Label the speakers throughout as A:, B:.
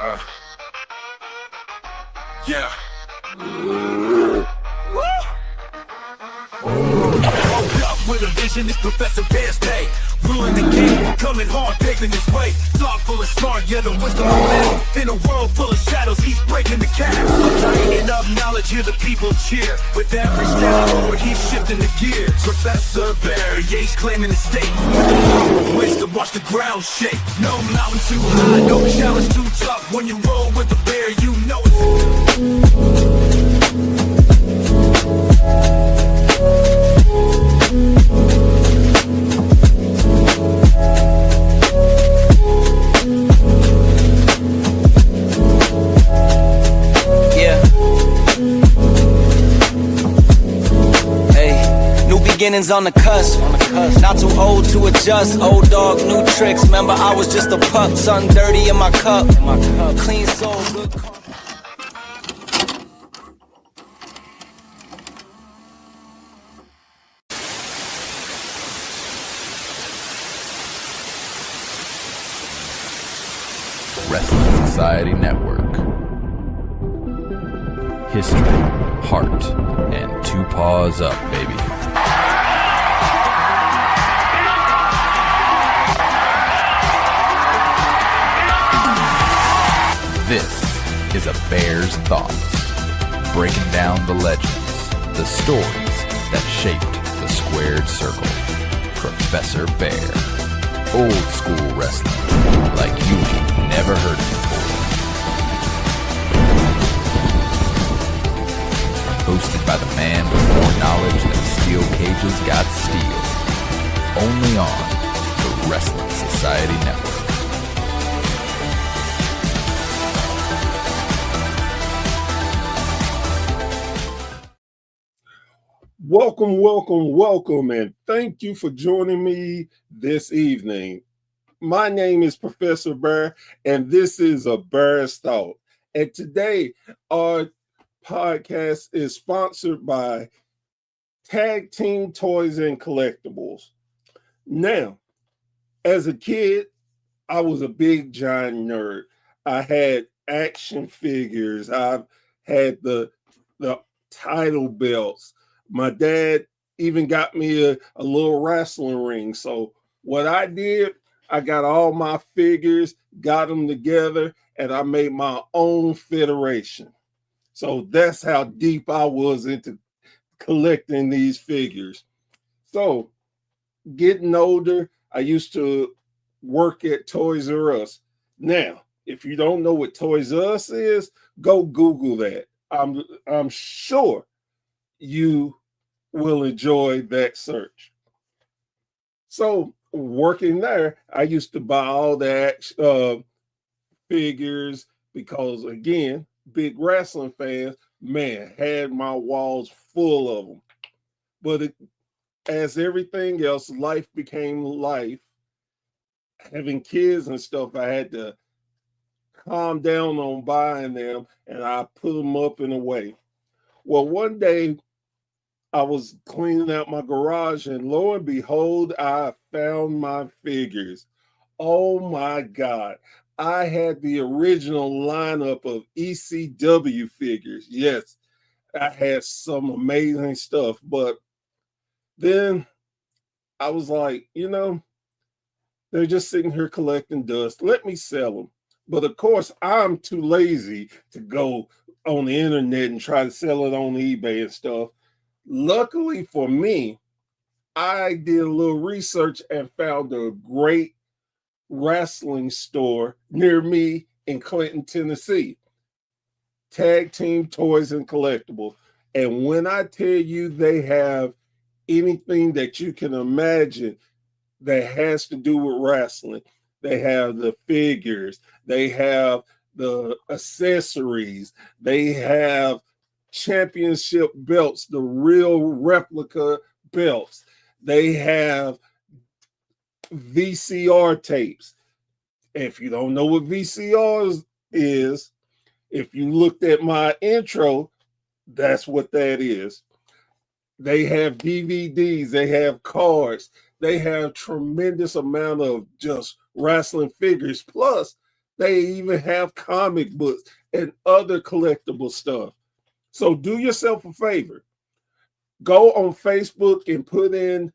A: Yeah. Woke up with a vision, it's Professor Bear's day. Ruling the game, coming hard, paving his way. Thoughtful and smart, yeah, the wisdom of man. In a world full of shadows, he's breaking the cap. Lighting up knowledge, hear the people cheer. With every step forward, he's shifting the gears. Professor Bear, yeah, he's claiming the state. With the power of wisdom, watch the ground shake. No mountain too high, no challenge too tough. When you roll with the bear, you know it's
B: beginnings on the cusp. Not too old to adjust. Old dog, new tricks. Remember, I was just a pup. Something dirty in my cup. Clean soul, good.
C: Wrestling Society Network. History, heart, and two paws up, baby. This is a Bear's Thoughts, breaking down the legends, the stories that shaped the squared circle. Professor Bear, old school wrestling like you ain't never heard it before. Hosted by the man with more knowledge than steel cages got steel. Only on the Wrestling Society Network.
D: Welcome, and thank you for joining me this evening. My name is Professor Bear, and this is a Bear's Thought. And today, our podcast is sponsored by Tag Team Toys and Collectibles. Now, as a kid, I was a big giant nerd. I had action figures. I've had the title belts. My dad even got me a little wrestling ring. So what I did, I got all my figures, got them together, and I made my own federation. So that's how deep I was into collecting these figures. So getting older, I used to work at Toys R Us. Now, if you don't know what Toys R Us is, go Google that. I'm sure you will enjoy that search. So working there, I used to buy all that figures because, again, big wrestling fans, man, had my walls full of them. But as everything else, life became life. Having kids and stuff, I had to calm down on buying them, and I put them up and away. Well, one day, I was cleaning out my garage, and lo and behold, I found my figures. Oh my God. I had the original lineup of ECW figures. Yes, I had some amazing stuff, but then I was like, they're just sitting here collecting dust. Let me sell them. But of course, I'm too lazy to go on the internet and try to sell it on eBay and stuff. Luckily for me, I did a little research and found a great wrestling store near me in Clinton, Tennessee. Tag Team Toys and Collectibles. And when I tell you they have anything that you can imagine that has to do with wrestling, they have the figures, they have the accessories, they have championship belts, the real replica belts. They have VCR tapes. If you don't know what VCRs is, if you looked at my intro, that's what that is. They have DVDs, they have cards, they have tremendous amount of just wrestling figures. Plus, They even have comic books and other collectible stuff. So do yourself a favor. Go on Facebook and put in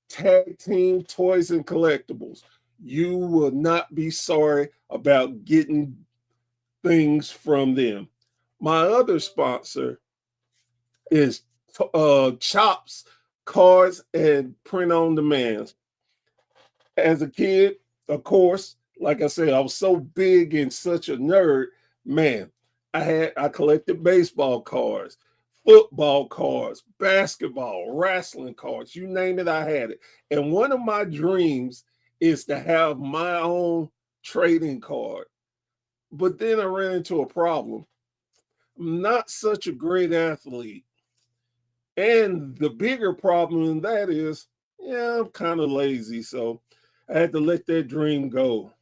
D: Tag Team Toys and Collectibles. You will not be sorry about getting things from them. My other sponsor is Chops Cards and Print on Demand. As a kid, of course, like I said, I was so big and such a nerd. Man, I collected baseball cards, football cards, basketball, wrestling cards, you name it, I had it. And one of my dreams is to have my own trading card. But then I ran into a problem. I'm not such a great athlete. And the bigger problem in that is, yeah, I'm kind of lazy. So I had to let that dream go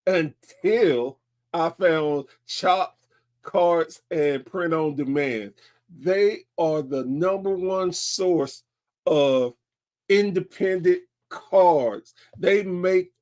D: until I found Chopped Cards and Print on Demand. They are the number one source of independent cards. They make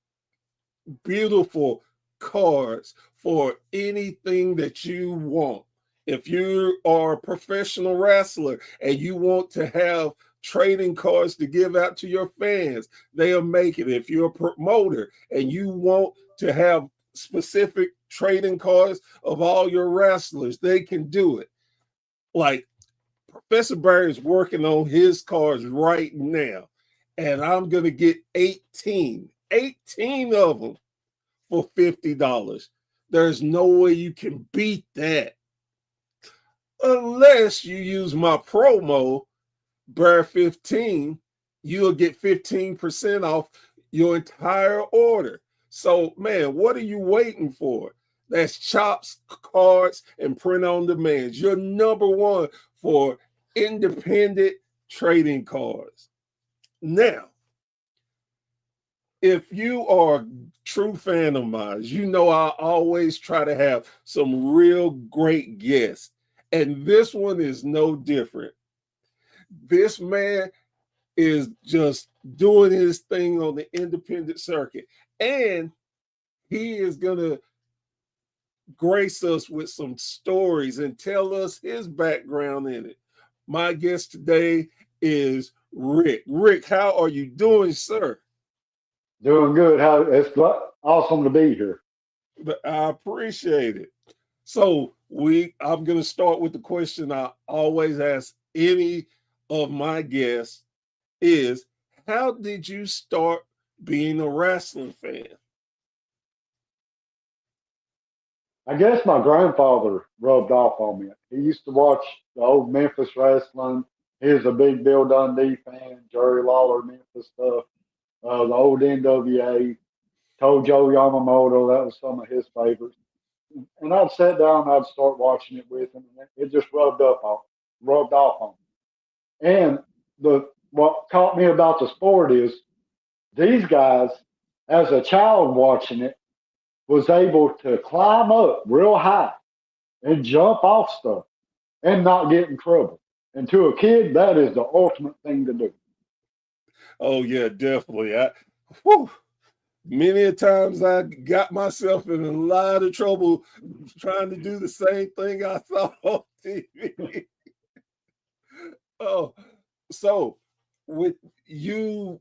D: beautiful cards for anything that you want. If you are a professional wrestler and you want to have trading cards to give out to your fans, they'll make it. If you're a promoter and you want to have specific trading cards of all your wrestlers, they can do it. Like Professor Barry is working on his cards right now, and I'm going to get 18 of them for $50. There's no way you can beat that unless you use my promo Bear 15. You'll get 15% off your entire order. So, man, what are you waiting for? That's Chops Cards and Print on Demand. Your number one for independent trading cards. Now, if you are a true fan of mine, you know I always try to have some real great guests. And this one is no different. This man is just doing his thing on the independent circuit. And he is going to grace us with some stories and tell us his background in it. My guest today is Ric. Ric, how are you doing, sir?
E: Doing good. Awesome to be here.
D: But I appreciate it. So I'm going to start with the question I always ask any of my guests is, how did you start being a wrestling fan?
E: I guess my grandfather rubbed off on me. He used to watch the old Memphis wrestling. He was a big Bill Dundee fan, Jerry Lawler, Memphis stuff, the old NWA, Tojo Yamamoto. That was some of his favorites. And I'd sit down and I'd start watching it with him, and it just rubbed off on me. And what caught me about the sport is these guys, as a child watching it, was able to climb up real high and jump off stuff and not get in trouble. And to a kid, that is the ultimate thing to do.
D: Oh yeah, definitely. Whew, many a times I got myself in a lot of trouble trying to do the same thing I saw on TV. Oh, so with you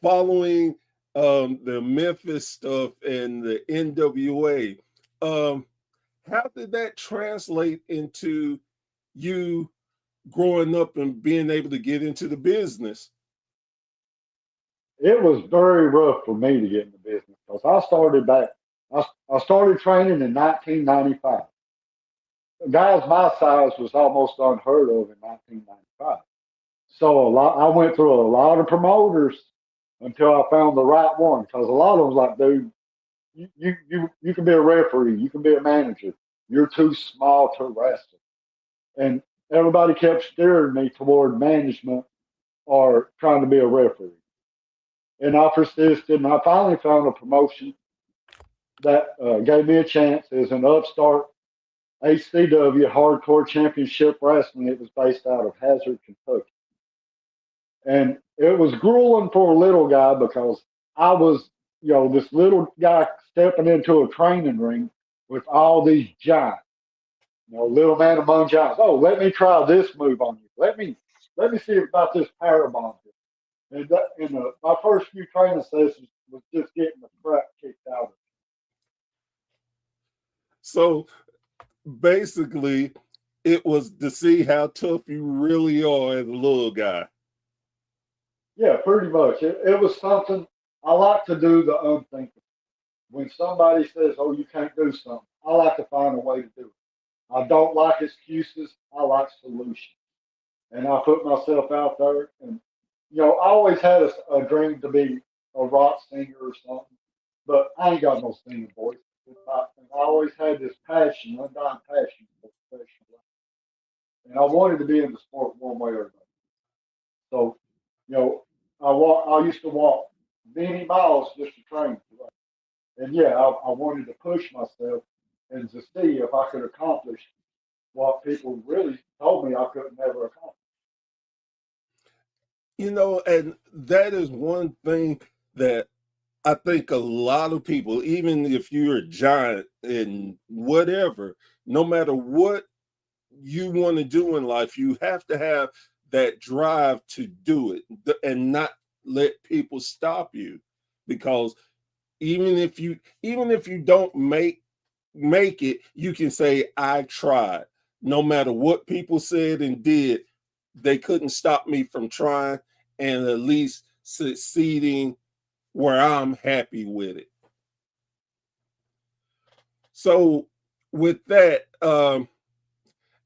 D: following the Memphis stuff and the NWA, how did that translate into you growing up and being able to get into the business?
E: It was very rough for me to get in the business because I started training in 1995. Guys my size was almost unheard of in 1995. So I went through a lot of promoters until I found the right one. Because a lot of them was like, dude, you can be a referee, you can be a manager. You're too small to wrestle. And everybody kept steering me toward management or trying to be a referee. And I persisted, and I finally found a promotion that gave me a chance as an upstart HCW Hardcore Championship Wrestling. It was based out of Hazard, Kentucky. And it was grueling for a little guy because I was this little guy stepping into a training ring with all these giants. Little man among giants. Oh, let me try this move on you. Let me see about this power bomb. And my first few training sessions was just getting the crap kicked out of me.
D: So basically, it was to see how tough you really are as a little guy.
E: Yeah, pretty much. It was something I like to do the unthinkable. When somebody says, "Oh, you can't do something," I like to find a way to do it. I don't like excuses. I like solutions. And I put myself out there. And I always had a dream to be a rock singer or something, but I ain't got no singing voice. I always had this passion, undying passion for professional life, and I wanted to be in the sport one way or another. So, you know, I used to walk many miles just to train. And yeah, I wanted to push myself and to see if I could accomplish what people really told me I could never accomplish.
D: And that is one thing that I think a lot of people, even if you're a giant and whatever, no matter what you want to do in life, you have to have that drive to do it and not let people stop you. Because even if you don't make it, you can say, I tried. No matter what people said and did, they couldn't stop me from trying and at least succeeding where I'm happy with it. So with that,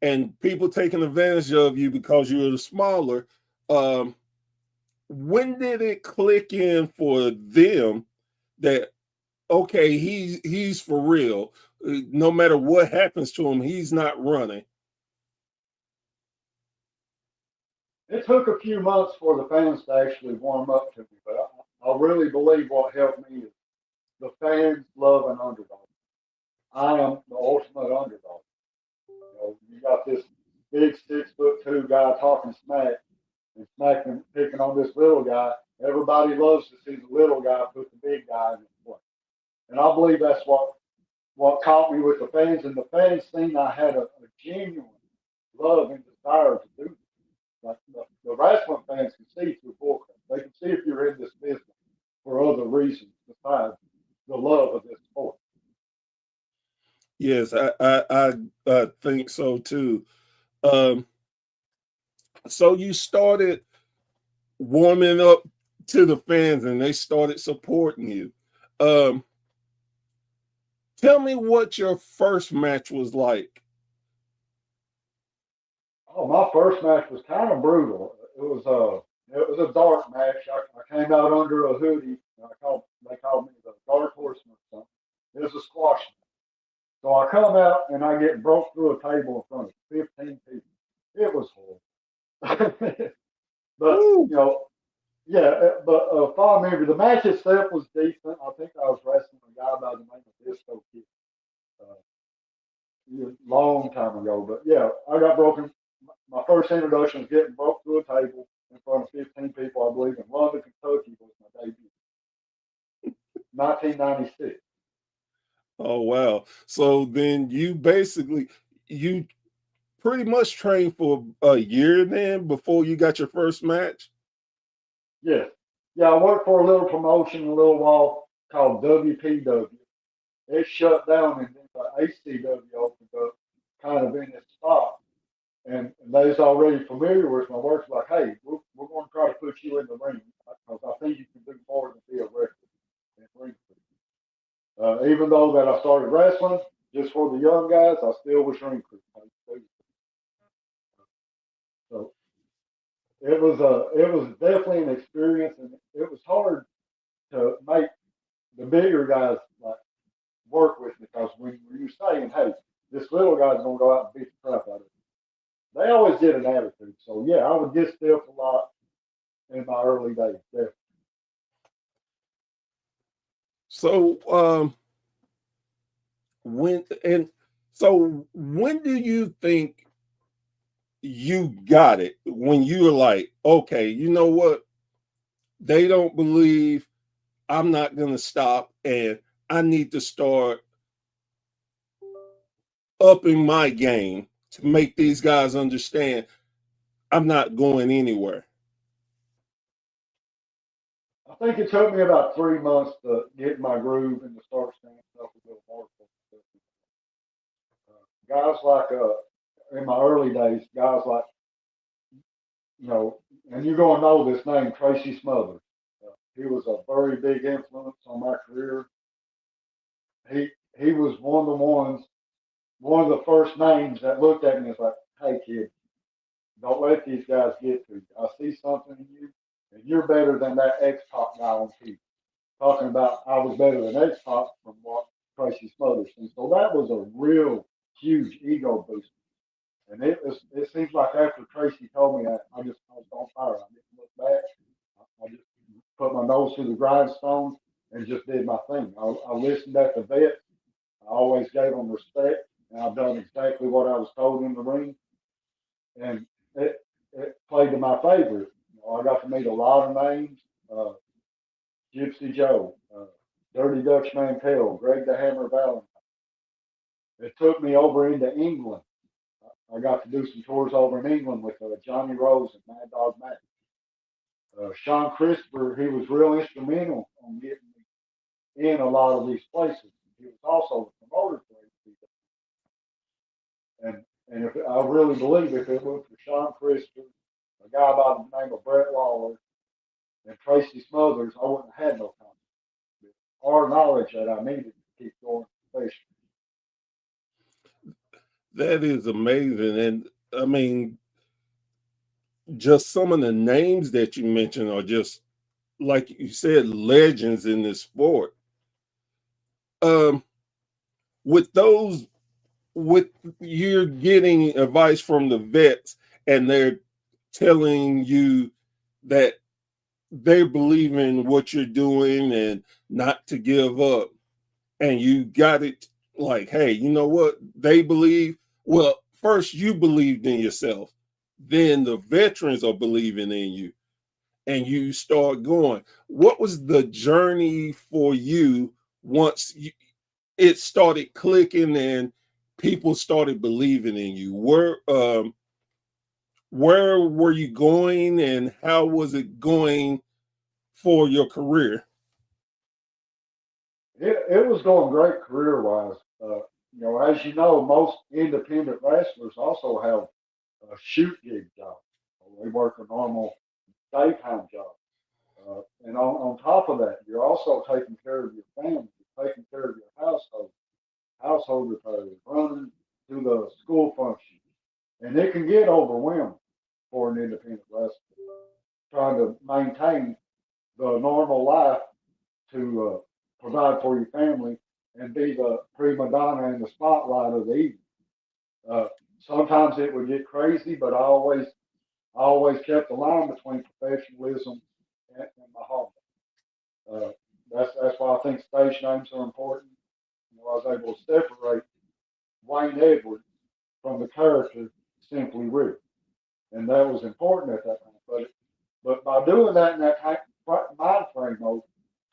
D: and people taking advantage of you because you're smaller, um, when did it click in for them that okay, he's for real? No matter what happens to him, he's not running.
E: It took a few months for the fans to actually warm up to me, but I really believe what helped me is the fans love an underdog. I am the ultimate underdog. You got this big 6'2" guy talking smack and smacking, picking on this little guy. Everybody loves to see the little guy put the big guy in his place. And I believe that's what caught me with the fans. And the fans seen I had a genuine love and desire to do this. Like the wrestling fans can see through bullcrap. They can see if you're in this business for other reasons besides the love of this sport.
D: Yes, I think so too. Um, so you started warming up to the fans, and they started supporting you. Um, Tell me what your first match was like.
E: Oh, my first match was kind of brutal. It was a dark match. I came out under a hoodie. They called me the dark horseman or something. It was a squash match. So I come out and I get broke through a table in front of 15 people. It was horrible. But
D: Woo!
E: yeah. But if I remember, the match itself was decent. I think I was wrestling a guy by the name of Disco Kid. Uh, long time ago. But yeah, I got broken. My first introduction was getting broke through a table in front of 15 people, I believe, in London, Kentucky was my debut. 1996.
D: Oh wow. So then you pretty much trained for a year then before you got your first match.
E: Yes. Yeah, I worked for a little promotion a little while called WPW. It shut down and then the ACW opened up kind of in its spot. And they was already familiar with my work. Like, hey, we're going to try to put you in the ring because I think you can do more than be a wrestler and ring. Even though that I started wrestling just for the young guys, I still was ring crew. So it was definitely an experience, and it was hard to make the bigger guys like work with me because when you're saying, hey, this little guy's gonna go out and beat the crap out of it, they always did an attitude. So yeah, I would get stiff a lot in my early days. Definitely.
D: So when and so when do you think you got it? When you were like, okay, you know what? They don't believe I'm not going to stop, and I need to start upping my game to make these guys understand I'm not going anywhere?
E: I think it took me about 3 months to get my groove and to start standing up a little more. Guys like, in my early days, guys like, you know, and you're going to know this name, Tracy Smothers. He was a very big influence on my career. He he was one of the ones, one of the first names that looked at me and was like, "Hey kid, don't let these guys get to you. I see something in you, and you're better than that X-Pac guy on TV." Talking about I was better than X-Pac from what Tracy Smothers. And so that was a real huge ego boost. And it seems like after Tracy told me that, I was on fire. I didn't look back. I just put my nose to the grindstone and just did my thing. I listened at the vet. I always gave them respect, and I've done exactly what I was told in the ring, and it played to my favor. You know, I got to meet a lot of names: Gypsy Joe, Dirty Dutch Mantel, Greg the Hammer Valentine. It took me over into England. I got to do some tours over in England with Johnny Rose and Mad Dog Matt. Sean Christopher, he was real instrumental on getting me in a lot of these places. He was also the promoter for ACW. And if I really believe if it wasn't for Sean Christopher, a guy by the name of Brett Lawler, and Tracy Smothers, I wouldn't have had no confidence or knowledge that I needed to keep going professionally.
D: That is amazing. And I mean, just some of the names that you mentioned are just, like you said, legends in this sport. Um, with those, with you're getting advice from the vets and they're telling you that they believe in what you're doing and not to give up, and you got it like, hey, you know what? They believe, well, first you believed in yourself, then the veterans are believing in you, and you start going. What was the journey for you once it started clicking and people started believing in you? Where were you going, and how was it going for your career?
E: It was going great career wise. You know, as you know, most independent wrestlers also have a shoot gig job. They work a normal daytime job. And on top of that, you're also taking care of your family, you're taking care of your household repairs, running to the school functions. And it can get overwhelming for an independent wrestler trying to maintain the normal life to provide for your family and be the prima donna in the spotlight of the evening. Uh, Sometimes it would get crazy, but I always kept the line between professionalism and my hobby. Uh, that's why I think stage names are important. You know, I was able to separate Wayne Edwards from the character Simply Rick, and that was important at that time. But by doing that in that mind frame mode,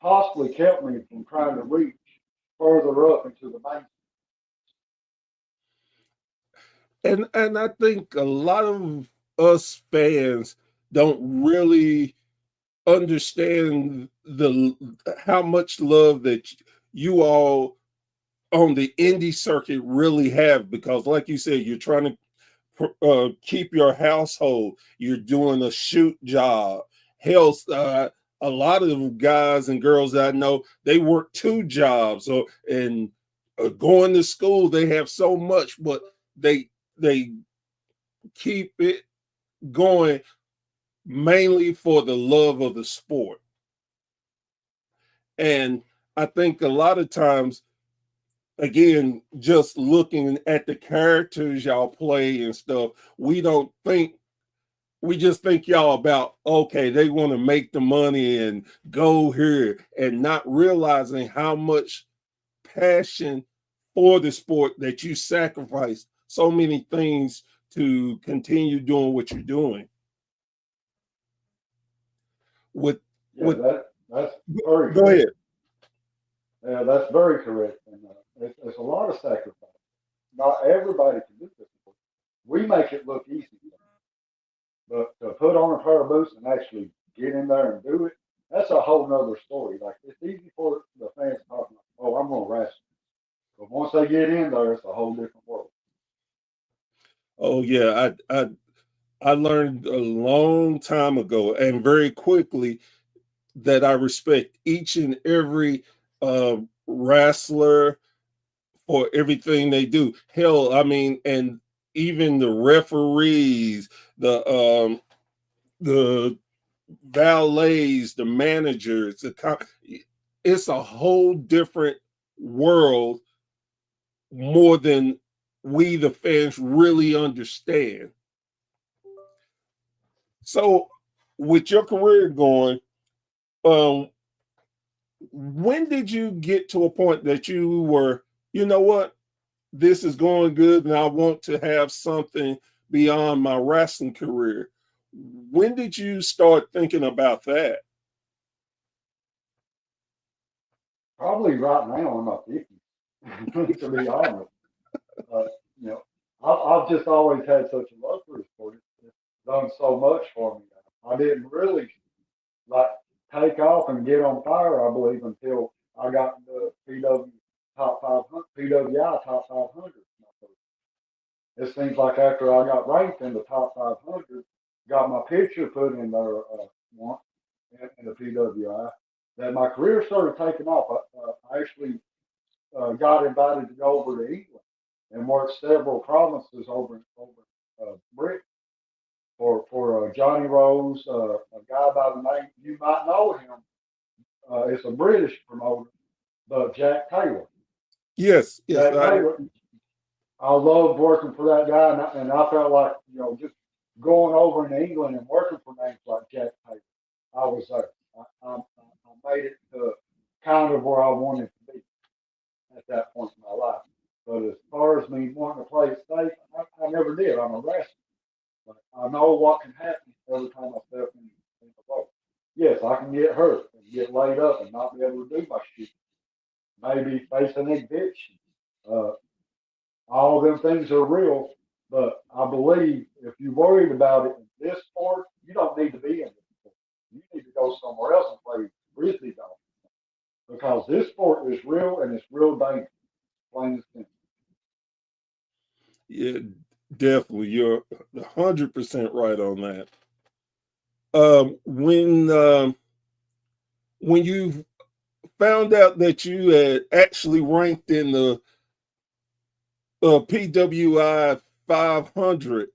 E: possibly kept me from trying to reach further up into the main.
D: And I think a lot of us fans don't really understand the how much love that you all on the indie circuit really have, because like you said, you're trying to keep your household, you're doing a shoot job, health. A lot of the guys and girls that I know, they work two jobs, or and going to school, they have so much, but they keep it going mainly for the love of the sport. And I think a lot of times, again, just looking at the characters y'all play and stuff, we just think y'all about, okay, they want to make the money and go here, and not realizing how much passion for the sport that you sacrifice so many things to continue doing what you're doing. With
E: Yeah,
D: with
E: that That's very
D: Go
E: correct.
D: ahead.
E: Yeah, that's very correct. And it's a lot of sacrifice. Not everybody can do this. We make it look easy, but to put on a pair of boots and actually get in there and do it, that's a whole nother story. Like it's easy for the fans talking, oh, I'm gonna wrestle. But once they get in there, it's a whole different world.
D: Oh yeah, I learned a long time ago and very quickly that I respect each and every wrestler for everything they do. Hell, I mean, and even the referees, the valets, the managers, it's a whole different world more than we the fans really understand. So with your career going, um, when did you get to a point that you were, you know what, this is going good and I want to have something beyond my wrestling career? When did you start thinking about that?
E: Probably right now in my 50s, to be honest. Uh, you know, I've just always had such a love for the sport. It's done so much for me. I didn't really like take off and get on fire, I believe, until I got the PW top 500, PWI top 500. It seems like after I got ranked in the top 500, got my picture put in there once in the PWI, that my career started taking off. I actually got invited to go over to England and work several provinces over Britain for Johnny Rose, a guy by the name, you might know him. It's a British promoter, but Jack Taylor.
D: Yes, yes,
E: Jack Taylor, I loved working for that guy, and I felt like, just going over in England and working for names like Jack Taylor, I was there. I made it to kind of where I wanted to be at that point in my life. But as far as me wanting to play it safe, I never did. I'm a wrestler. But I know what can happen every time I step in the boat. Yes, I can get hurt and get laid up and not be able to do my shit. Maybe face an eviction. Uh, all them things are real, but I believe if you're worried about it in this sport, you don't need to be in this sport. You need to go somewhere else and play frisbee golf because this sport is real and it's real dangerous. Plain and simple.
D: yeah, definitely. You're 100% right on that. When you found out that you had actually ranked in the PWI 500,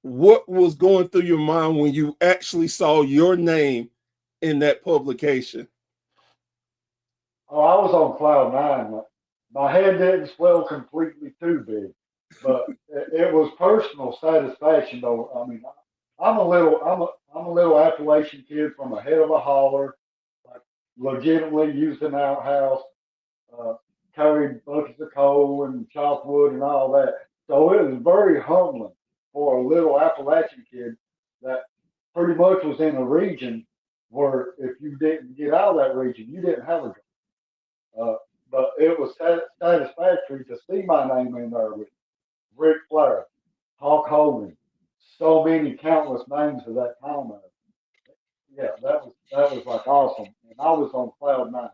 D: what was going through your mind when you actually saw your name in that publication?
E: Oh, I was on cloud nine. My head didn't swell completely too big, but it was personal satisfaction. Though I mean, I'm a little Appalachian kid from a head of a holler, like legitimately used an outhouse, uh, carried buckets of coal and chopped wood and all that. So it was very humbling for a little Appalachian kid that pretty much was in a region where if you didn't get out of that region, you didn't have a job. Uh, but it was satisfactory to see my name in there with Ric Flair, Hulk Hogan, so many countless names of that time. Yeah, that was like awesome, and I was on cloud nine,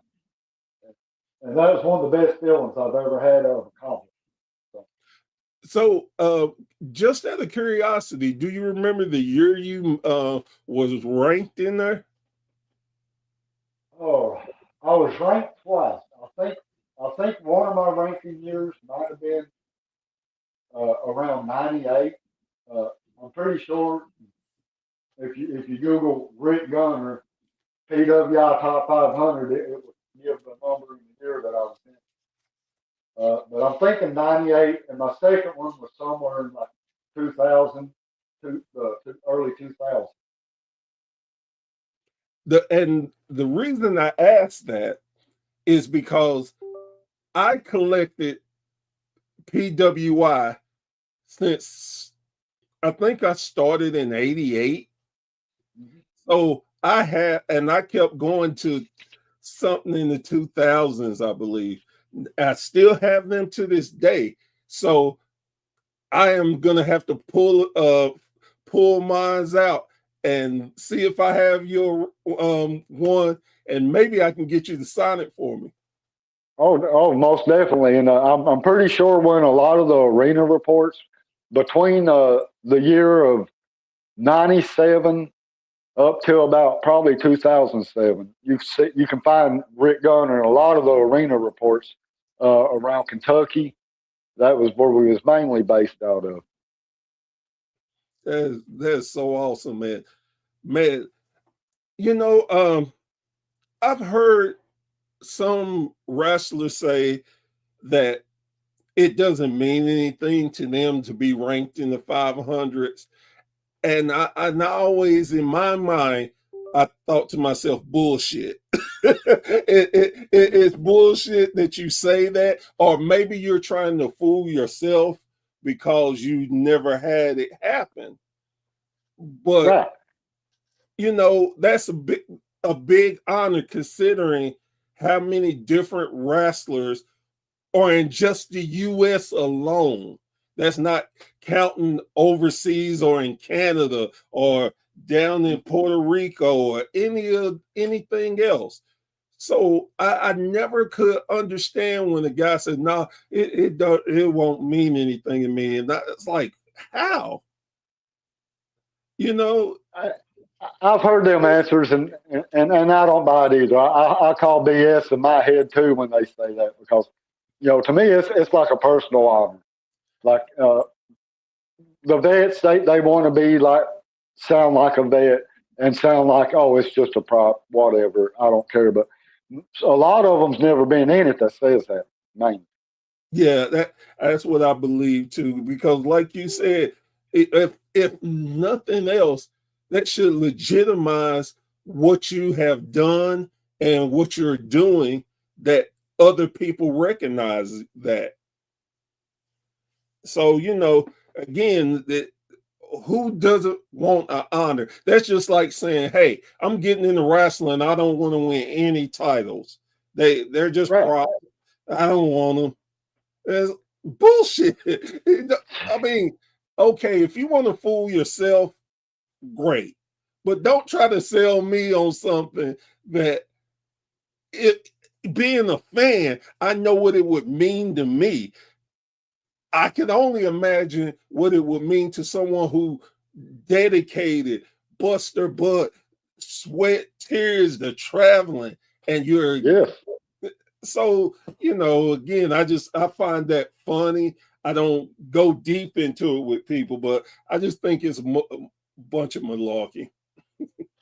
E: and that was one of the best feelings I've ever had of accomplishment. So,
D: So, just out of curiosity, do you remember the year you was ranked in there?
E: oh, I was ranked twice. I think one of my ranking years might have been around '98. Uh, I'm pretty sure if you Google Ric Gunner PWI top 500, it would give the number in the year that I was in. But I'm thinking '98, and my second one was somewhere in like 2000 to early 2000.
D: And the reason I asked that is because I collected PWI since I think I started in '88.
E: Mhm.
D: So I kept going to something in the 2000s, I believe. I still have them to this day. So I am gonna have to pull mines out and see if I have your one, and maybe I can get you to sign it for me.
E: Oh, most definitely. And I'm pretty sure when a lot of the arena reports between the year of '97 up till about probably 2007, you can find Ric Gunner in a lot of the arena reports around Kentucky. That was where we was mainly based out of.
D: That's so awesome, man. Man, you know, I've heard some wrestlers say that it doesn't mean anything to them to be ranked in the 500s. And I always, in my mind, I thought to myself, bullshit. It's bullshit that you say that, or maybe you're trying to fool yourself because you never had it happen. But
E: Right.
D: that's a big honor considering how many different wrestlers are in just the US alone. That's not counting overseas or in Canada or down in Puerto Rico or anything else. So I never could understand when the guy said, "No, it won't mean anything to me," and it's like, how? You know,
E: I've heard them answers, and I don't buy it either. I call BS in my head too when they say that, because to me it's like a personal honor. Like the vets, they want to be like, sound like a vet and sound like, oh, it's just a prop, whatever. I don't care. But a lot of them's never been in it that says that, man.
D: yeah, that's what I believe too. Because, like you said, if nothing else, that should legitimize what you have done and what you're doing, that other people recognize that. So, again, that who doesn't want an honor? That's just like saying, "Hey, I'm getting into wrestling. I don't want to win any titles. They're just
E: Right.
D: prop. I don't want them." It's bullshit. I mean, okay, if you want to fool yourself, great, but don't try to sell me on something that, it being a fan, I know what it would mean to me. I can only imagine what it would mean to someone who dedicated, bust their butt, sweat, tears to traveling, and you're
E: Yes.
D: so, again, I find that funny. I don't go deep into it with people, but I just think it's a bunch of malarkey.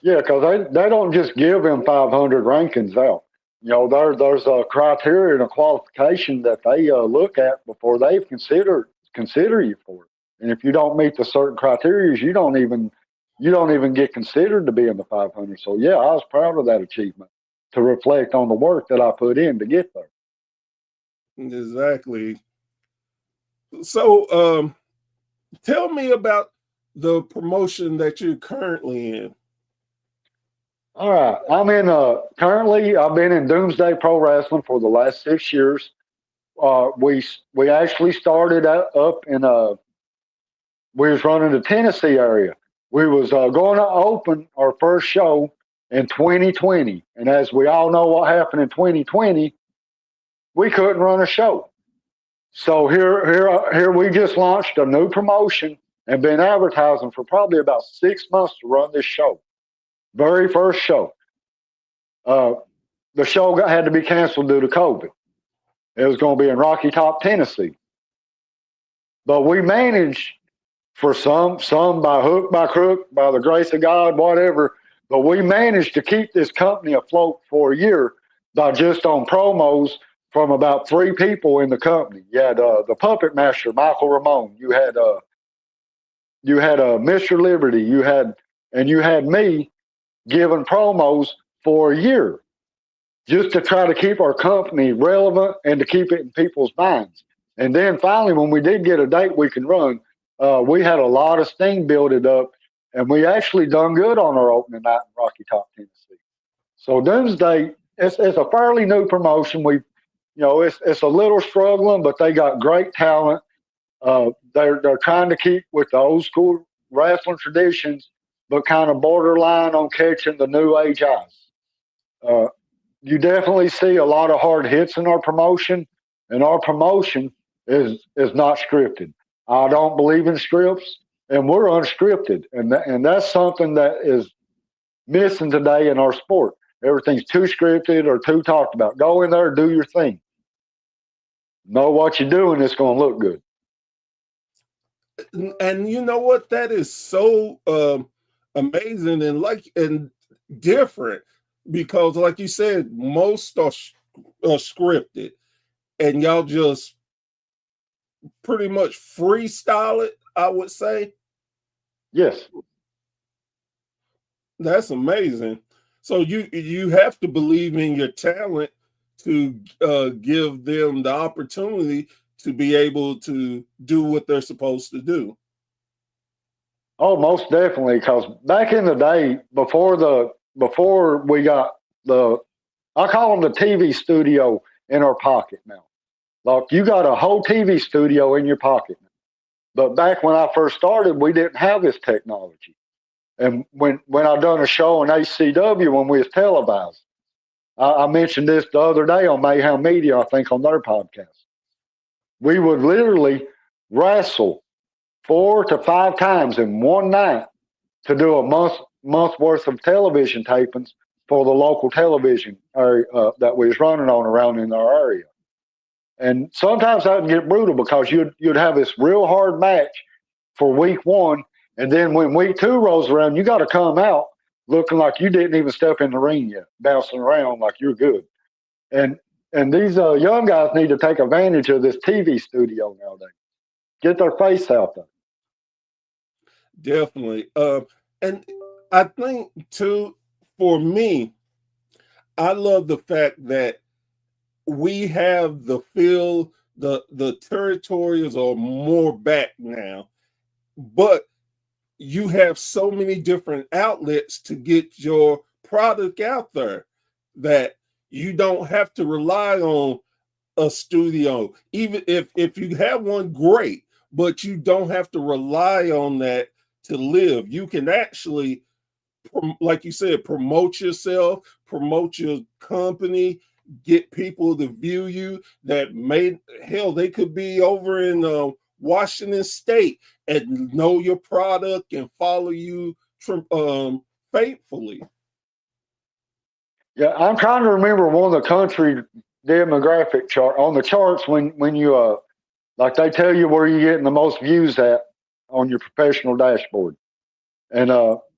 E: Yeah, because they don't just give them 500 rankings out. There's a criteria and a qualification that they look at before they consider you for it. And if you don't meet the certain criteria, you don't even get considered to be in the 500. So yeah, I was proud of that achievement, to reflect on the work that I put in to get there.
D: Exactly. So, tell me about the promotion that you're currently in.
E: All right, I'm in. Currently, I've been in Doomsday Pro Wrestling for the last 6 years. We actually started up in we was running the Tennessee area. We was going to open our first show in 2020, and as we all know what happened in 2020, we couldn't run a show. So here we just launched a new promotion and been advertising for probably about 6 months to run this show. Very first show. The show had to be canceled due to COVID. It was going to be in Rocky Top, Tennessee. But we managed, for some by hook, by crook, by the grace of God, whatever, but we managed to keep this company afloat for a year by just on promos from about 3 people in the company. You had the puppet master, Michael Ramone. You had Mr. Liberty. You had me giving promos for a year, just to try to keep our company relevant and to keep it in people's minds. And then finally, when we did get a date we can run, we had a lot of steam built it up, and we actually done good on our opening night in Rocky Top, Tennessee. So Doomsday, it's a fairly new promotion. It's a little struggling, but they got great talent. They're trying to keep with the old school wrestling traditions, but kind of borderline on catching the new age eyes. Uh, you definitely see a lot of hard hits in our promotion, and our promotion is not scripted. I don't believe in scripts, and we're unscripted, and that's something that is missing today in our sport. Everything's too scripted or too talked about. Go in there, do your thing. Know what you're doing. It's going to look good.
D: And you know what? That is so amazing and different, because, like you said, most are scripted, and y'all just pretty much freestyle it, I would say.
E: Yes.
D: That's amazing. So you have to believe in your talent to give them the opportunity to be able to do what they're supposed to do.
E: Oh, most definitely. Because back in the day, before we got I call them the TV studio in our pocket now. Like, you got a whole TV studio in your pocket now. But back when I first started, we didn't have this technology. And when I done a show on HCW when we was televised, I mentioned this the other day on Mayhem Media, I think on their podcast. We would literally wrestle 4 to 5 times in one night to do a month worth of television tapings for the local television area that we was running on around in our area. And sometimes that would get brutal because you'd have this real hard match for week 1, and then when week 2 rolls around, you got to come out looking like you didn't even step in the ring yet, bouncing around like you're good. And these young guys need to take advantage of this TV studio nowadays. Get their face out there.
D: Definitely. And I think too, for me, I love the fact that we have the feel, the territories are more back now, but you have so many different outlets to get your product out there that you don't have to rely on a studio. Even if you have one, great, but you don't have to rely on that to live. You can actually, like you said, promote yourself, promote your company, get people to view you that they could be over in Washington State and know your product and follow you faithfully.
E: Yeah, I'm trying to remember one of the country demographic chart on the charts when you like they tell you where you're getting the most views at on your professional dashboard. And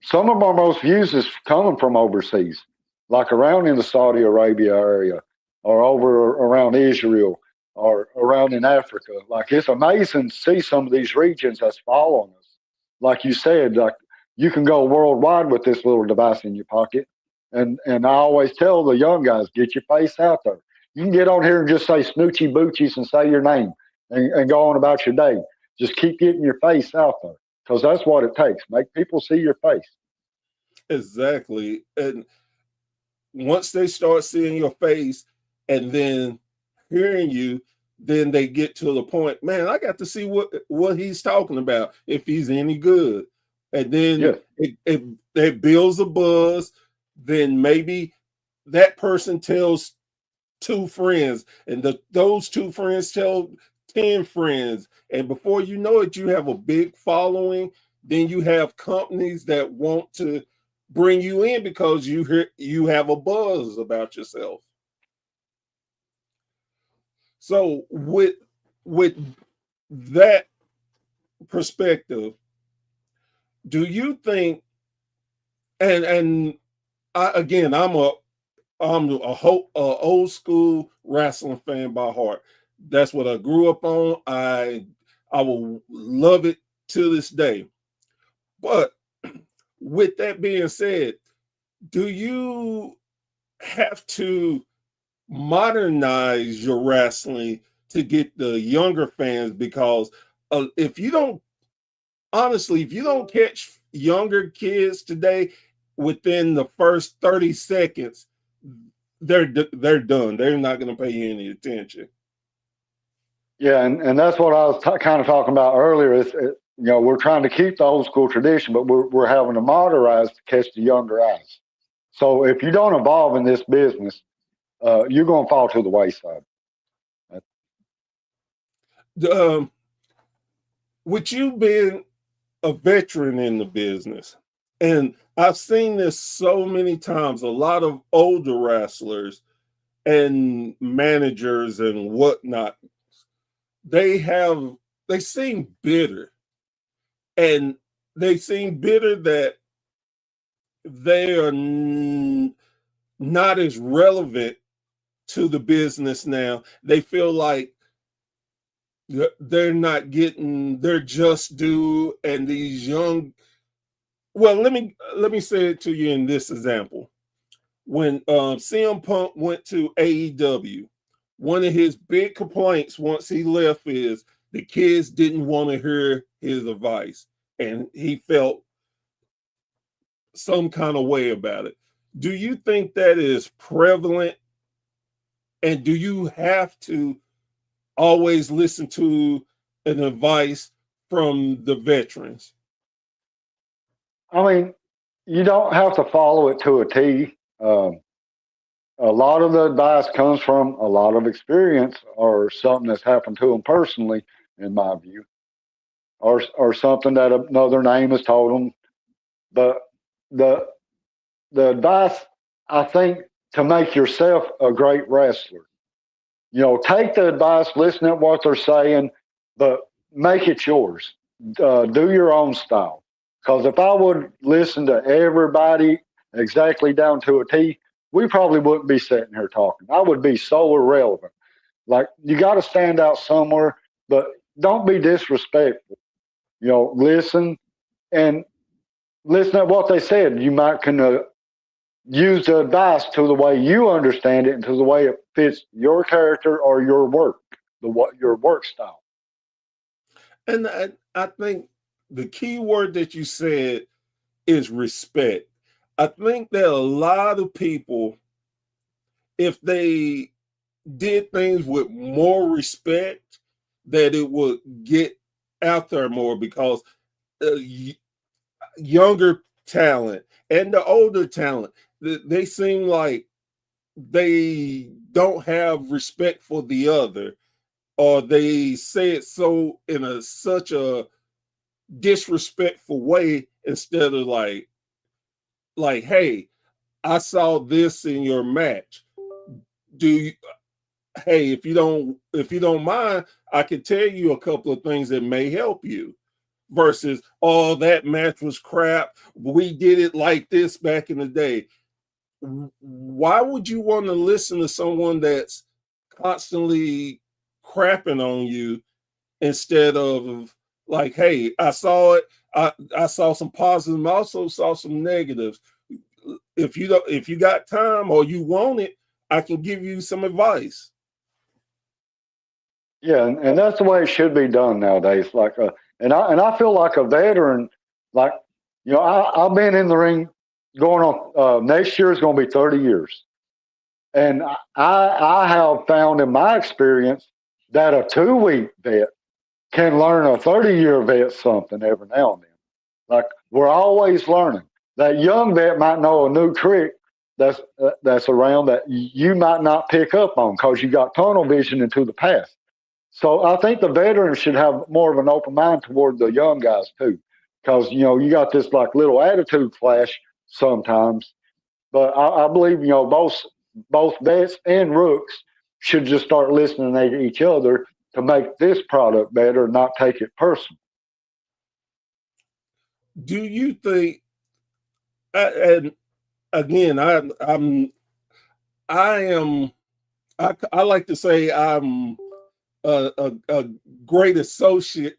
E: some of our most views is coming from overseas, like around in the Saudi Arabia area or over around Israel or around in Africa. Like, it's amazing to see some of these regions that's following us. Like you said, like, you can go worldwide with this little device in your pocket. And I always tell the young guys, get your face out there. You can get on here and just say snoochie boochies and say your name and go on about your day. Just keep getting your face out there, because that's what it takes. Make people see your face.
D: Exactly. And once they start seeing your face and then hearing you, then they get to the point, man, I got to see what he's talking about, if he's any good. And then it builds a buzz. Then maybe that person tells 2 friends, and those 2 friends tell 10 friends. And before you know it, you have a big following. Then you have companies that want to bring you in because you have a buzz about yourself. So with that perspective, do you think, and again, I'm a old school wrestling fan by heart. That's what I grew up on. I will love it to this day. But with that being said, do you have to modernize your wrestling to get the younger fans? Because if you don't honestly, if you don't catch younger kids today within the first 30 seconds, they're done. They're not going to pay you any attention.
E: Yeah, and that's what I was kind of talking about earlier. We're trying to keep the old school tradition, but we're having to modernize to catch the younger eyes. So if you don't evolve in this business, you're going to fall to the wayside.
D: With you being a veteran in the business, and I've seen this so many times, a lot of older wrestlers and managers and whatnot, they seem bitter, and they seem bitter that they are not as relevant to the business now. They feel like they're not getting their just due, and these young, well, let me say it to you in this example. When CM Punk went to AEW, one of his big complaints once he left is the kids didn't want to hear his advice, and he felt some kind of way about it. Do you think that is prevalent, and do you have to always listen to an advice from the veterans?
E: I mean, you don't have to follow it to a T. A lot of the advice comes from a lot of experience or something that's happened to them personally, in my view, or something that another name has told them. But the the advice, I think, to make yourself a great wrestler, take the advice, listen to what they're saying, but make it yours. Do your own style. Because if I would listen to everybody exactly down to a T, we probably wouldn't be sitting here talking. I would be so irrelevant. Like, you got to stand out somewhere, but don't be disrespectful. Listen and listen at what they said. You might can use the advice to the way you understand it and to the way it fits your character or your work, your work style.
D: And I think the key word that you said is respect. I think that a lot of people, if they did things with more respect, that it would get out there more, because uh, younger talent and the older talent, they seem like they don't have respect for the other, or they say it so in such a disrespectful way, instead of like, hey, I saw this in your match. Do you, hey, if you don't mind, I can tell you a couple of things that may help you. Versus, oh, that match was crap. We did it like this back in the day. Why would you want to listen to someone that's constantly crapping on you, instead of like, hey, I saw it. I saw some positives, I also saw some negatives. If you got time or you want it, I can give you some advice.
E: Yeah, and that's the way it should be done nowadays. Like, and I feel like a veteran. Like, I've been in the ring going on. Next year is going to be 30 years, and I have found in my experience that a 2 week vet can learn a 30-year vet something every now and then. Like, we're always learning. That young vet might know a new trick that's around that you might not pick up on because you got tunnel vision into the past. So I think the veterans should have more of an open mind toward the young guys too, because you got this like little attitude clash sometimes. But I believe both vets and rooks should just start listening to each other to make this product better, not take it personal.
D: Do you think? And again, I am. I like to say I'm a great associate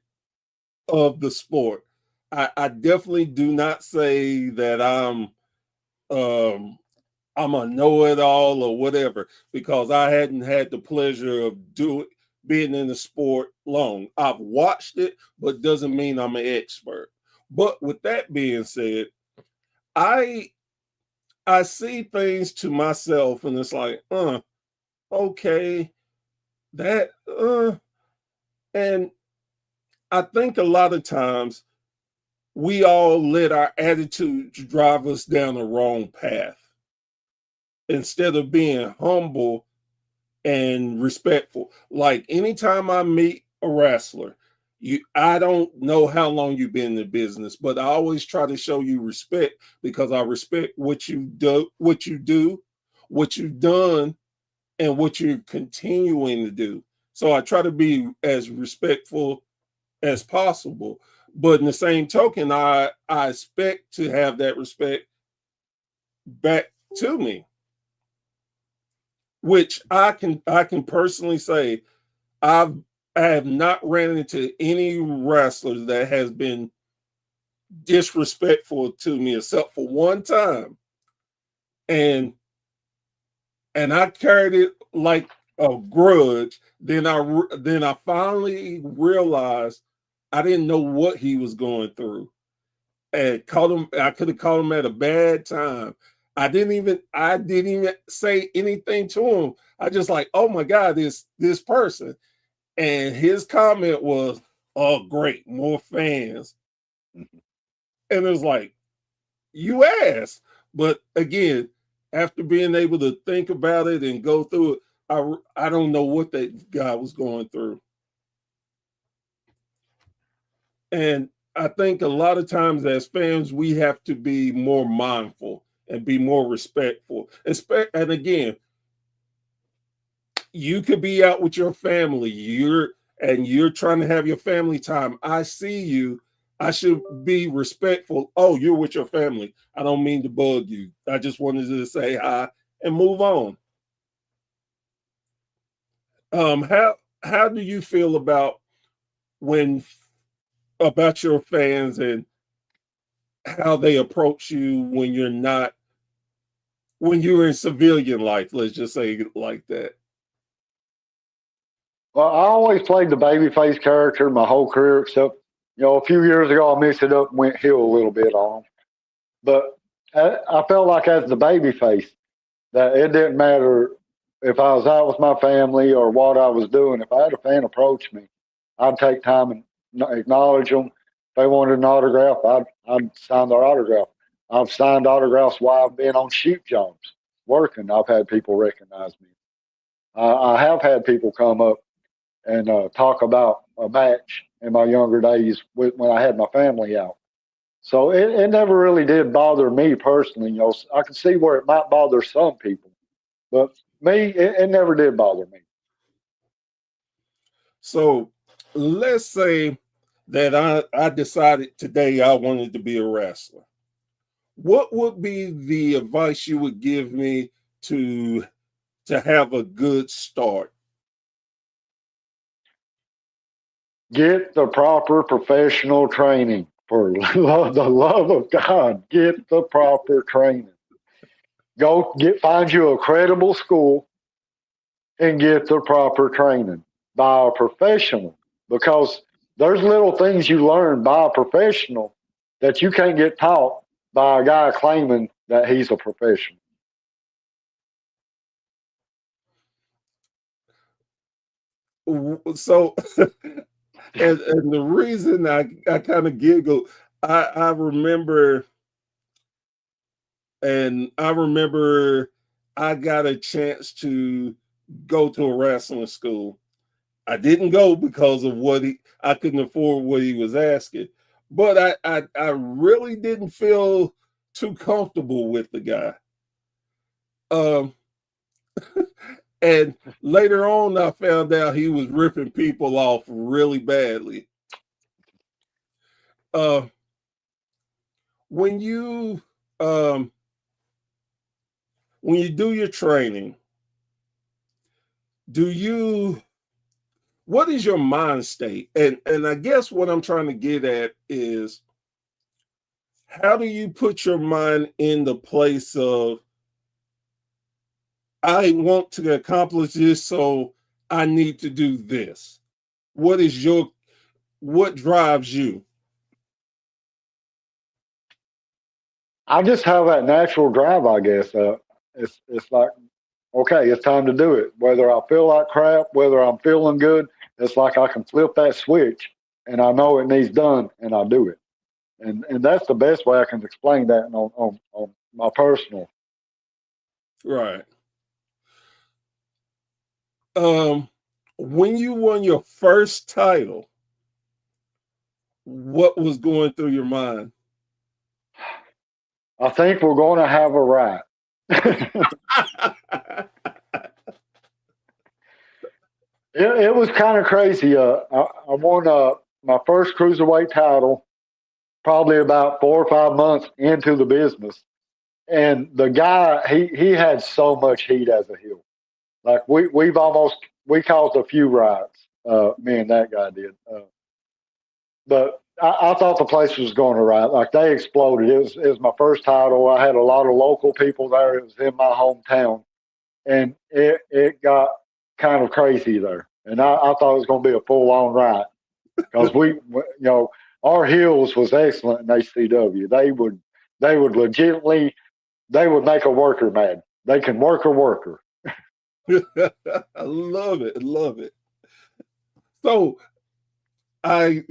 D: of the sport. I definitely do not say that um, I'm a know-it-all or whatever, because I hadn't had the pleasure of being in the sport long. I've watched it, but doesn't mean I'm an expert. But with that being said, I see things to myself and it's like, okay, that and I think a lot of times we all let our attitudes drive us down the wrong path instead of being humble and respectful. Like anytime I meet a wrestler, I don't know how long you've been in the business, but I always try to show you respect because I respect what you do, what you've done, and what you're continuing to do. So I try to be as respectful as possible. But in the same token, I expect to have that respect back to me, which I can personally say I have not ran into any wrestlers that has been disrespectful to me except for one time, and I carried it like a grudge. Then I finally realized I didn't know what he was going through, and caught him. I could have caught him at a bad time. I didn't even say anything to him. I just like, oh my God, this person. And his comment was, oh, great, more fans. And it was like, you asked. But again, after being able to think about it and go through it, I don't know what that guy was going through. And I think a lot of times as fans, we have to be more mindful and be more respectful. And again, you could be out with your family. You're trying to have your family time. I see you. I should be respectful. Oh, you're with your family. I don't mean to bug you. I just wanted to say hi and move on. How do you feel when about your fans and how they approach you when you're in civilian life? Let's just say it like that.
E: Well, I always played the babyface character my whole career, except a few years ago I mixed it up and went heel a little bit on 'em. But I felt like as the babyface that it didn't matter if I was out with my family or what I was doing. If I had a fan approach me, I'd take time and acknowledge them. If they wanted an autograph, I'd sign their autograph. I've signed autographs while I've been on shoot jobs working. I've had people recognize me. I have had people come up and talk about a match in my younger days when I had my family out. So it never really did bother me personally. I can see where it might bother some people, but me, it never did bother me.
D: So let's say that I decided today I wanted to be a wrestler. What would be the advice you would give me to have a good start?
E: Get the proper professional training. For the love of God, get the proper training. Find you a credible school and get the proper training by a professional, because there's little things you learn by a professional that you can't get taught by a guy claiming that he's a professional.
D: So, and the reason I kind of giggle, I remember, I got a chance to go to a wrestling school. I didn't go because of I couldn't afford what he was asking, but I really didn't feel too comfortable with the guy. Um, and later on, I found out he was ripping people off really badly. Uh, when you um, when you do your training, do you what is your mind state? And I guess what I'm trying to get at is how do you put your mind in the place of I want to accomplish this, so I need to do this. what drives you?
E: I just have that natural drive, I guess. It's like, okay, it's time to do it. Whether I feel like crap, whether I'm feeling good, it's like I can flip that switch, and I know it needs done, and I do it. And that's the best way I can explain that on my personal.
D: Right. When you won your first title, what was going through your mind?
E: I think we're going to have a ride. It was kind of crazy. I won my first cruiserweight title probably about 4 or 5 months into the business, and the guy he had so much heat as a heel. Like we caused a few riots. Me and that guy did. But I thought the place was going to riot. Like they exploded. It was my first title. I had a lot of local people there. It was in my hometown, and it got kind of crazy there. And I thought it was going to be a full on riot because our heels was excellent in HCW. They would legitimately make a worker mad. They can work a worker.
D: I love it. Love it. So I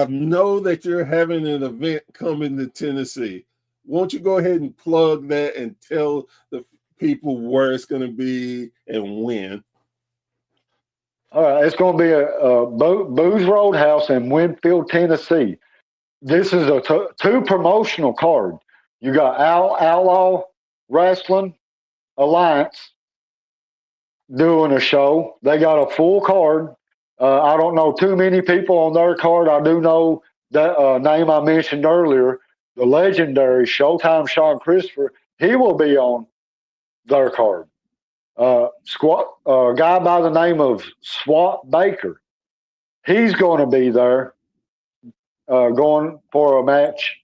D: know that you're having an event coming to Tennessee. Won't you go ahead and plug that and tell the people where it's going to be and when?
E: All right, it's going to be a Booze Roadhouse in Winfield, Tennessee. This is a two promotional card. You got Outlaw Wrestling Alliance doing a show. They got a full card. I don't know too many people on their card. I do know that name I mentioned earlier, the legendary Showtime Sean Christopher. He will be on their card. A guy by the name of Swat Baker. He's going to be there going for a match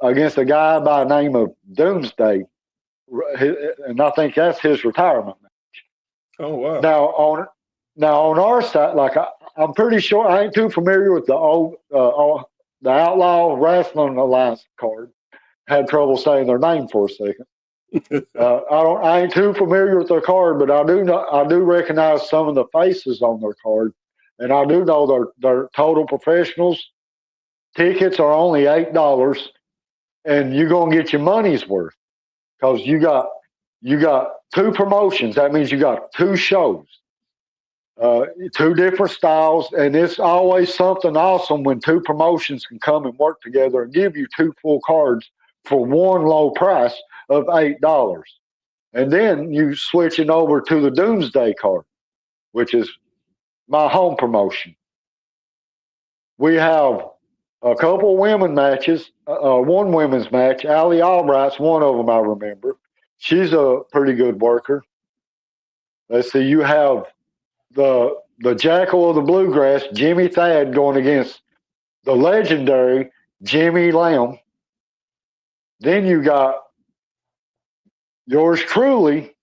E: against a guy by the name of Doomsday. And I think that's his retirement match.
D: Oh, wow.
E: Now on our side, like I'm pretty sure I ain't too familiar with the Outlaw Wrestling Alliance card. Had trouble saying their name for a second. I ain't too familiar with their card, but I do recognize some of the faces on their card, and I do know they're total professionals. Tickets are only $8, and you're gonna get your money's worth because you got two promotions. That means you got two shows, two different styles, and it's always something awesome when two promotions can come and work together and give you two full cards for one low price of $8. And then you switch it over to the Doomsday card, which is my home promotion. We have a couple women matches, one women's match. Allie Albright's one of them, I remember. She's a pretty good worker. Let's see, you have the Jackal of the Bluegrass, Jimmy Thad, going against the legendary Jimmy Lamb. Then you got yours truly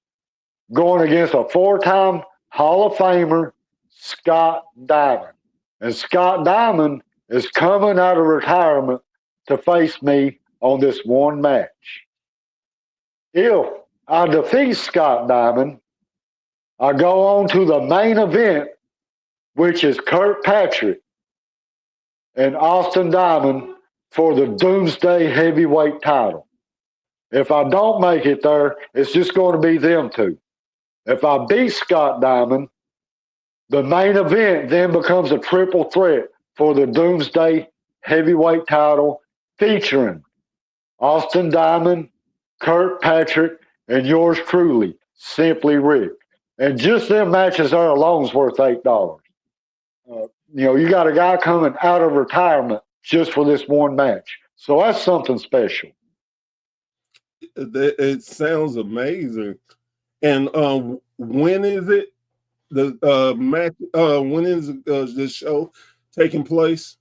E: going against a 4-time Hall of Famer, Scott Diamond. And Scott Diamond is coming out of retirement to face me on this one match. If I defeat Scott Diamond, I go on to the main event, which is Kirkpatrick and Austin Diamond for the Doomsday Heavyweight title. If I don't make it there, it's just going to be them two. If I beat Scott Diamond, the main event then becomes a triple threat for the Doomsday Heavyweight title featuring Austin Diamond, Kirkpatrick, and yours truly, Simply Rick. And just them matches there alone is worth $8. You got a guy coming out of retirement just for this one match. So that's something special.
D: It sounds amazing. And when is it? The match? When is this show taking place?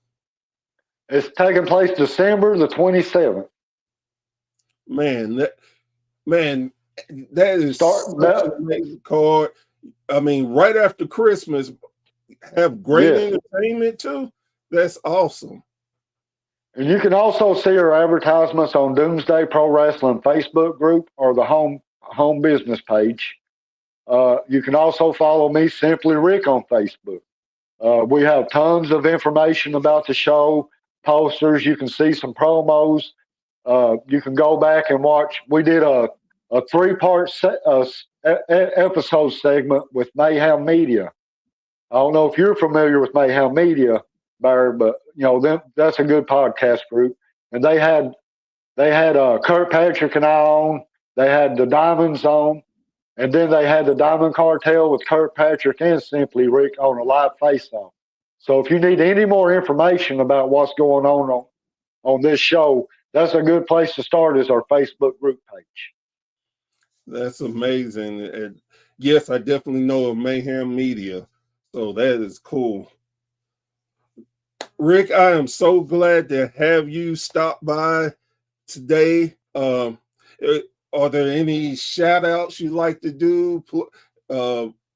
E: It's taking place December the 27th.
D: Man, that is such an amazing card. I mean, right after Christmas, have great
E: Yes.
D: entertainment too. That's awesome.
E: And you can also see our advertisements on Doomsday Pro Wrestling Facebook group or the home business page. You can also follow me, Simply Rick, on Facebook. We have tons of information about the show, posters. You can see some promos. You can go back and watch. We did a three-part episode segment with Mayhem Media. I don't know if you're familiar with Mayhem Media, Barry, but that's a good podcast group. And they had Kurt Patrick and I on. They had the Diamonds on, and then they had the Diamond Cartel with Kurt Patrick and Simply Rick on a live face-off. So if you need any more information about what's going on this show, that's a good place to start. Is our Facebook group page.
D: That's amazing. And yes, I definitely know of Mayhem Media. So that is cool. Rick, I am so glad to have you stop by today. Are there any shout outs you'd like to do?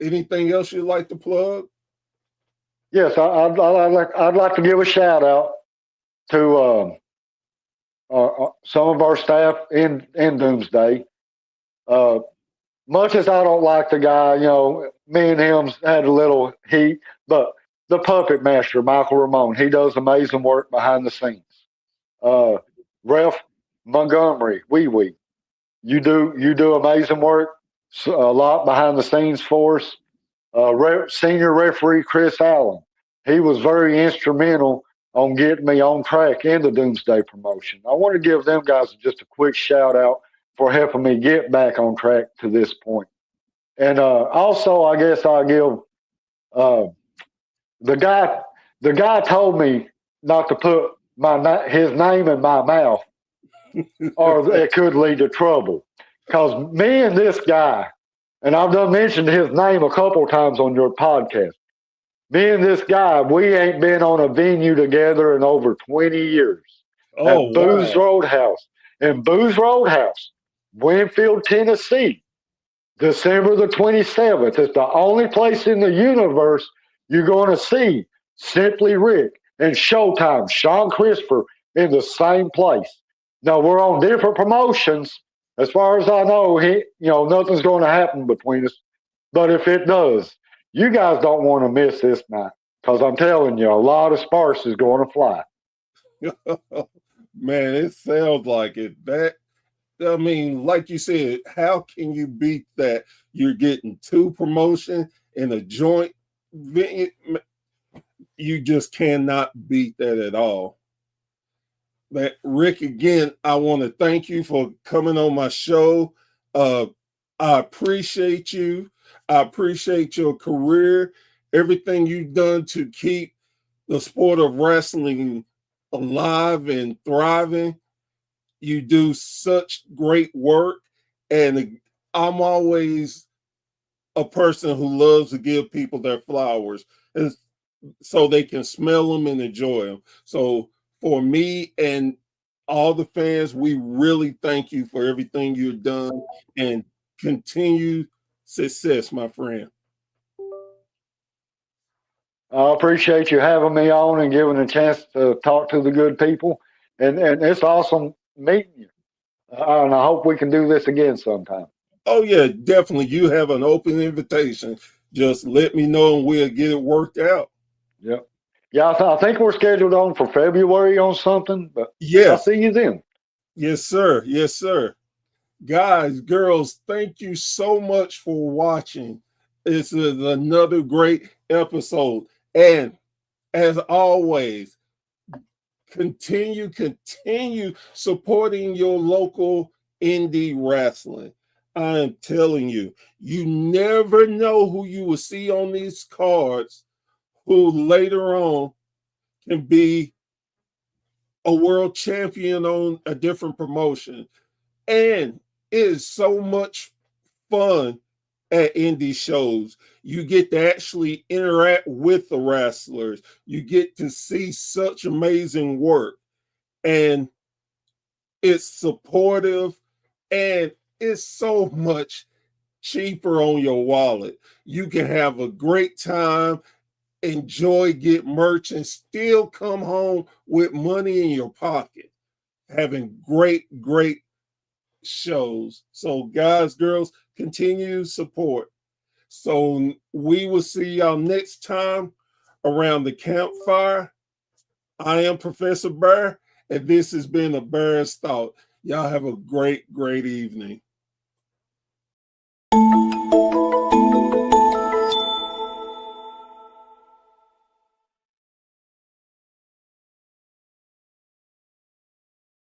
D: Anything else you'd like to plug?
E: Yes, I'd like to give a shout out to some of our staff in Doomsday. Much as I don't like the guy, me and him had a little heat, but the puppet master, Michael Ramone, he does amazing work behind the scenes. Ref Montgomery, Wee, you do amazing work, a lot behind the scenes for us. Senior referee Chris Allen, he was very instrumental on getting me on track in the Doomsday promotion. I want to give them guys just a quick shout out for helping me get back on track to this point. And also, I guess I'll give the guy told me not to put his name in my mouth, or it could lead to trouble. Because me and this guy, and I've done mentioned his name a couple times on your podcast. Me and this guy, we ain't been on a venue together in over 20 years.
D: Oh,
E: at Booze
D: wow.
E: Roadhouse. In Booze Roadhouse, Winfield, Tennessee, December the 27th. It's the only place in the universe you're going to see Simply Rick and Showtime, Sean Christopher, in the same place. Now, we're on different promotions. As far as I know, nothing's going to happen between us. But if it does, you guys don't want to miss this night, because I'm telling you, a lot of sparks is going to fly.
D: Man, it sounds like it. Like you said, how can you beat that? You're getting two promotions in a joint venue. You just cannot beat that at all. But Rick, again, I want to thank you for coming on my show. I appreciate you. I appreciate your career, everything you've done to keep the sport of wrestling alive and thriving. You do such great work, and I'm always a person who loves to give people their flowers, and so they can smell them and enjoy them. So for me and all the fans, we really thank you for everything you've done, and continue success, my friend.
E: I appreciate you having me on and giving a chance to talk to the good people. And it's awesome meeting you. And I hope we can do this again sometime.
D: Oh, yeah, definitely. You have an open invitation. Just let me know and we'll get it worked out.
E: Yep. Yeah, I think we're scheduled on for February on something, but
D: Yes.
E: I'll see you then.
D: Yes, sir. Yes, sir. Guys, girls, thank you so much for watching. This is another great episode. And as always, continue supporting your local indie wrestling. I am telling you, you never know who you will see on these cards who later on can be a world champion on a different promotion. And it is so much fun at indie shows. You get to actually interact with the wrestlers. You get to see such amazing work. And it's supportive, and it's so much cheaper on your wallet. You can have a great time enjoy, get merch, and still come home with money in your pocket. Having great shows. So, guys, girls, continue support. So, we will see y'all next time around the campfire. I am Professor Burr, and this has been a Bear's Thought. Y'all have a great evening.